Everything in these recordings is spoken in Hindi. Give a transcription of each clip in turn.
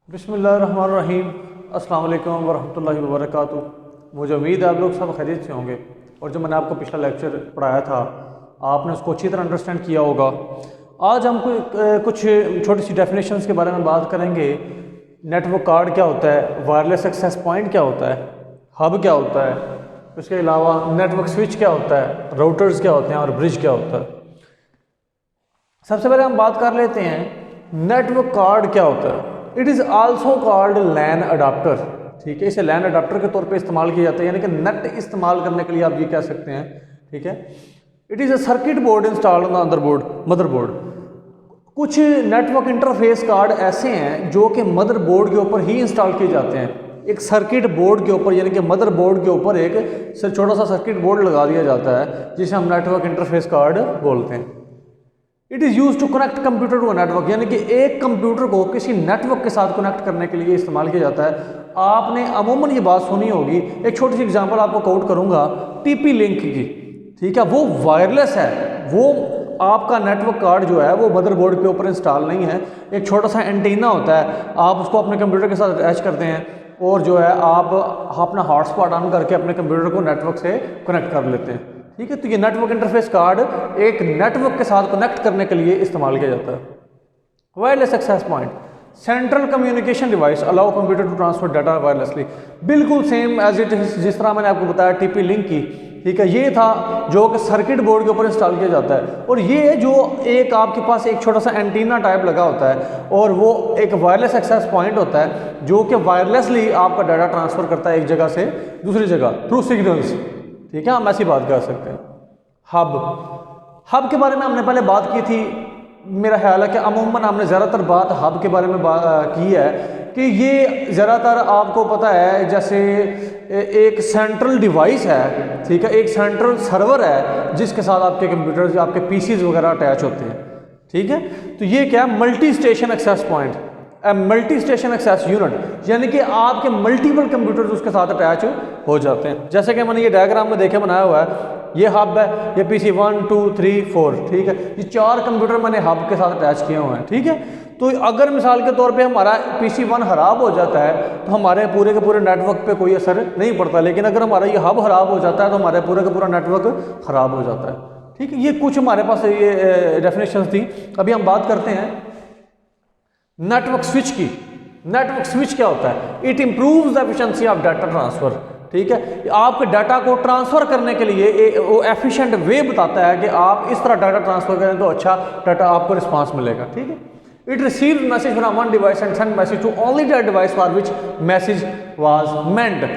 बिस्मिल्लाहिर्रहमानिर्रहीम। अस्सलाम वालेकुम वरहमतुल्लाहि वबरकातुहू। मुझे उम्मीद है आप लोग सब खैरियत से होंगे और जो मैंने आपको पिछला लेक्चर पढ़ाया था आपने उसको अच्छी तरह अंडरस्टैंड किया होगा। आज हम कुछ छोटी सी डेफिनेशंस के बारे में बात करेंगे। नेटवर्क कार्ड क्या होता है, वायरलेस एक्सेस पॉइंट क्या होता है, हब क्या होता है, उसके अलावा नेटवर्क स्विच क्या होता है, राउटर्स क्या होते हैं और ब्रिज क्या होता है। सबसे पहले हम बात कर लेते हैं नेटवर्क कार्ड क्या होता है। It is also called LAN adapter. ठीक है, इसे लैन अडाप्टर के तौर पे इस्तेमाल किया जाता है, यानी कि नेट इस्तेमाल करने के लिए आप ये कह सकते हैं। ठीक है, it is a circuit board installed on the motherboard. कुछ नेटवर्क इंटरफेस कार्ड ऐसे हैं जो कि मदरबोर्ड के ऊपर ही इंस्टॉल किए जाते हैं। एक सर्किट बोर्ड के ऊपर यानी कि मदरबोर्ड के ऊपर एक छोटा सा सर्किट बोर्ड लगा दिया जाता है जिसे हम नेटवर्क इंटरफेस कार्ड बोलते हैं। It is use to connect computer to network, यानी कि एक कंप्यूटर को किसी नेटवर्क के साथ कनेक्ट करने के लिए इस्तेमाल किया जाता है। आपने अमूमन ये बात सुनी होगी, एक छोटी सी एग्जांपल आपको कोट करूंगा टीपी लिंक की। ठीक है, वो वायरलेस है, वो आपका नेटवर्क कार्ड जो है वो मदरबोर्ड के ऊपर इंस्टॉल नहीं है। एक छोटा सा एंटीना होता है, आप उसको अपने कंप्यूटर के साथ अटैच करते हैं और जो है आप अपना हॉटस्पॉट ऑन करके अपने कंप्यूटर को नेटवर्क से कनेक्ट कर लेते हैं। ठीक है, तो ये नेटवर्क इंटरफेस कार्ड एक नेटवर्क के साथ कनेक्ट करने के लिए इस्तेमाल किया जाता है। Wireless access point, central communication device allow computer to transfer data wirelessly. बिल्कुल सेम एज इट इज जिस तरह मैंने आपको बताया टीपी लिंक की। ठीक है, ये था जो कि सर्किट बोर्ड के ऊपर इंस्टॉल किया जाता है और ये जो एक आपके पास एक छोटा सा एंटीना टाइप लगा होता है और वो एक वायरलेस एक्सेस पॉइंट होता है जो कि वायरलेसली आपका डाटा ट्रांसफर करता है एक जगह से दूसरी जगह थ्रू सिग्नल्स। ठीक है, हम ऐसी बात कर सकते हैं। हब के बारे में हमने पहले बात की थी। मेरा ख्याल है कि अमूमन हमने ज़्यादातर बात हब के बारे में की है कि ये ज़्यादातर आपको पता है जैसे एक सेंट्रल डिवाइस है। ठीक है, एक सेंट्रल सर्वर है जिसके साथ आपके कंप्यूटर आपके पीसीज वगैरह अटैच होते हैं। ठीक है, तो ये क्या है, multi station access point, multi station access unit, यानी कि आपके मल्टीपल कंप्यूटर्स उसके साथ अटैच हो जाते हैं। जैसे कि मैंने ये डायग्राम में देखे बनाया हुआ है, ये हब है, ये पीसी 1 2 3 4। ठीक है, ये 4 कंप्यूटर मैंने हब के साथ अटैच किए हुए हैं। ठीक है, तो अगर मिसाल के तौर पे हमारा पीसी 1 खराब हो जाता है तो हमारे पूरे के पूरे नेटवर्क पे कोई असर नहीं पड़ता, लेकिन अगर हमारा ये हब खराब हो जाता है तो हमारे पूरे का पूरा नेटवर्क खराब हो जाता है। ठीक है, ये कुछ हमारे पास ये डेफिनेशन थी। अभी हम बात करते हैं नेटवर्क स्विच की। नेटवर्क स्विच क्या होता है? It improves the efficiency of data transfer. ठीक है, आपके डाटा को ट्रांसफर करने के लिए वो एफिशिएंट वे बताता है कि आप इस तरह डाटा ट्रांसफर करें तो अच्छा डाटा आपको रिस्पांस मिलेगा। ठीक है, it receives message from one device and send message to only that device for which message was meant.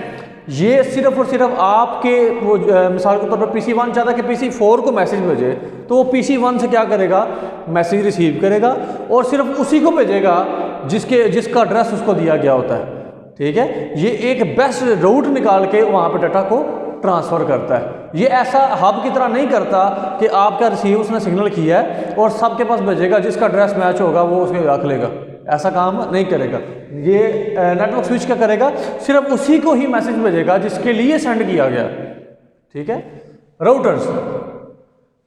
ये सिर्फ और सिर्फ आपके वो मिसाल के तौर पर पीसी 1 चाहता है कि पीसी 4 को मैसेज भेजे तो वो पीसी 1 से क्या करेगा, मैसेज रिसीव करेगा और सिर्फ उसी को भेजेगा जिसका एड्रेस उसको दिया गया होता है। ठीक है, ये एक बेस्ट रूट निकाल के वहाँ पे डाटा को ट्रांसफ़र करता है। ये ऐसा हब की तरह नहीं करता कि आपका रिसीव उसने सिग्नल किया है और सबके पास भेजेगा, जिसका एड्रेस मैच होगा वो उसमें रख लेगा। ऐसा काम नहीं करेगा। ये नेटवर्क स्विच क्या करेगा, सिर्फ उसी को ही मैसेज भेजेगा जिसके लिए सेंड किया गया। ठीक है,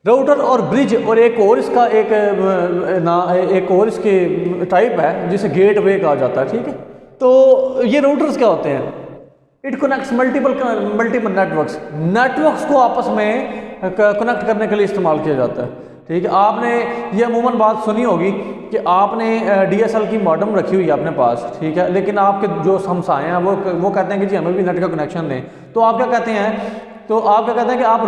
राउटर और ब्रिज और एक और इसका एक और इसके टाइप है जिसे गेटवे कहा जाता है। ठीक है, तो ये राउटर्स क्या होते हैं? इट कनेक्ट्स मल्टीपल नेटवर्क्स को आपस में कनेक्ट करने के लिए इस्तेमाल किया जाता है। ठीक है, आपने ये अमूमन बात सुनी होगी कि आपने DSL की मॉडेम रखी हुई है अपने पास। ठीक है, लेकिन आपके जो हमसाए हैं वो कहते हैं कि जी हमें भी नेट का कनेक्शन दें, तो आप क्या कहते हैं कि आप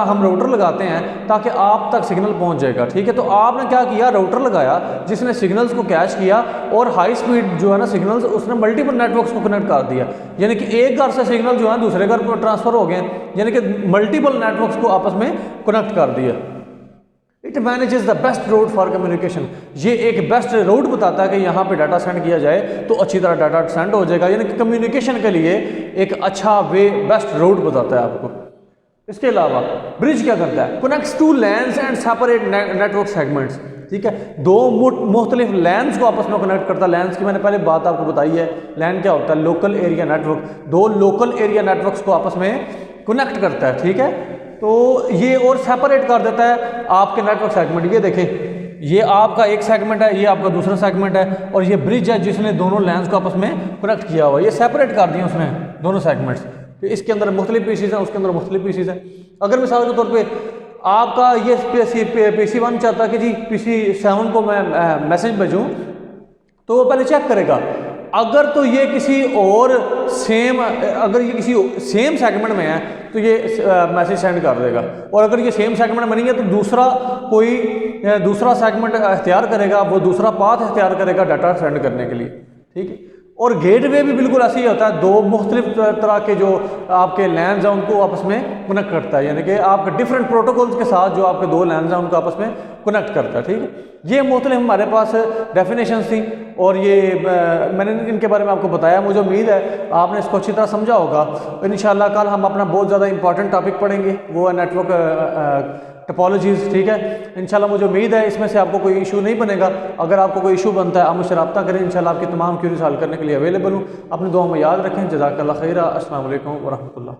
हम राउटर लगाते हैं ताकि आप तक सिग्नल पहुंच जाएगा। ठीक है, तो आपने क्या किया, राउटर लगाया जिसने सिग्नल्स को कैच किया और हाई स्पीड जो है ना सिग्नल्स उसने मल्टीपल नेटवर्क्स को कनेक्ट कर दिया, यानी कि एक घर से सिग्नल जो है दूसरे घर पर ट्रांसफर हो गए, यानी कि मल्टीपल नेटवर्क्स को आपस में कनेक्ट कर दिया। It manages the best route for communication. ये एक बेस्ट रूट बताता है कि यहाँ पे डाटा सेंड किया जाए तो अच्छी तरह डाटा सेंड हो जाएगा, यानी कि कम्युनिकेशन के लिए एक अच्छा वे बेस्ट रूट बताता है आपको। इसके अलावा ब्रिज क्या करता है? Connects two LANs and separate network segments. ठीक है, दो मुख्तलिफ लैन्स को आपस में कनेक्ट करता है। लैन्स की मैंने पहले बात आपको बताई है। लैन क्या होता है? Local area network. दो लोकल एरिया नेटवर्क्स को आपस में कनेक्ट करता है। ठीक है, तो ये और सेपरेट कर देता है आपके नेटवर्क सेगमेंट। ये देखें, ये आपका एक सेगमेंट है, ये आपका दूसरा सेगमेंट है, और ये ब्रिज है जिसने दोनों लैंस को आपस में कनेक्ट किया हुआ है। ये सेपरेट कर दिया उसने दोनों सेगमेंट्स। तो इसके अंदर मुख्तलिफ पीसीज हैं, उसके अंदर मुख्तलिफ पीसीज हैं। अगर मिसाल के तौर पर आपका ये PC1 चाहता है कि जी PC7 को मैं मैसेज भेजूँ, तो वो पहले चेक करेगा। अगर तो ये किसी और अगर ये किसी सेम सेगमेंट में है तो ये मैसेज सेंड कर देगा, और अगर ये सेम सेगमेंट में नहीं है तो दूसरा सेगमेंट इख्तियार करेगा, वो दूसरा पाथ इख्तियार करेगा डाटा सेंड करने के लिए। ठीक है। और गेटवे भी बिल्कुल ऐसे ही होता है, दो मुख्तलिफ तरह के जो आपके लैंस हैं उनको आपस में कनेक्ट करता है, यानी कि आपके डिफरेंट प्रोटोकॉल्स के साथ जो आपके दो लैंस हैं उनको आपस में कनेक्ट करता है। ठीक है। ये मुख्तलिफ हमारे पास डेफिनेशन थी, और ये मैंने इनके बारे में आपको बताया। मुझे उम्मीद है आपने इसको अच्छी तरह समझा होगा। इंशाल्लाह कल हम अपना बहुत ज़्यादा इंपॉर्टेंट टॉपिक पढ़ेंगे, वो है नेटवर्क टोपोलॉजीज़। ठीक है। इंशाल्लाह मुझे उम्मीद है इसमें से आपको कोई इशू नहीं बनेगा। अगर आपको कोई इशू बनता है आप मुझसे रब्ता करें, इंशाल्लाह आपकी तमाम क्यूरीज हल करने के लिए अवेलेबल हूँ। अपनी दुआ में याद रखें। जज़ाकल्लाह खैरा। अस्सलाम वालेकुम व रहमतुल्लाह।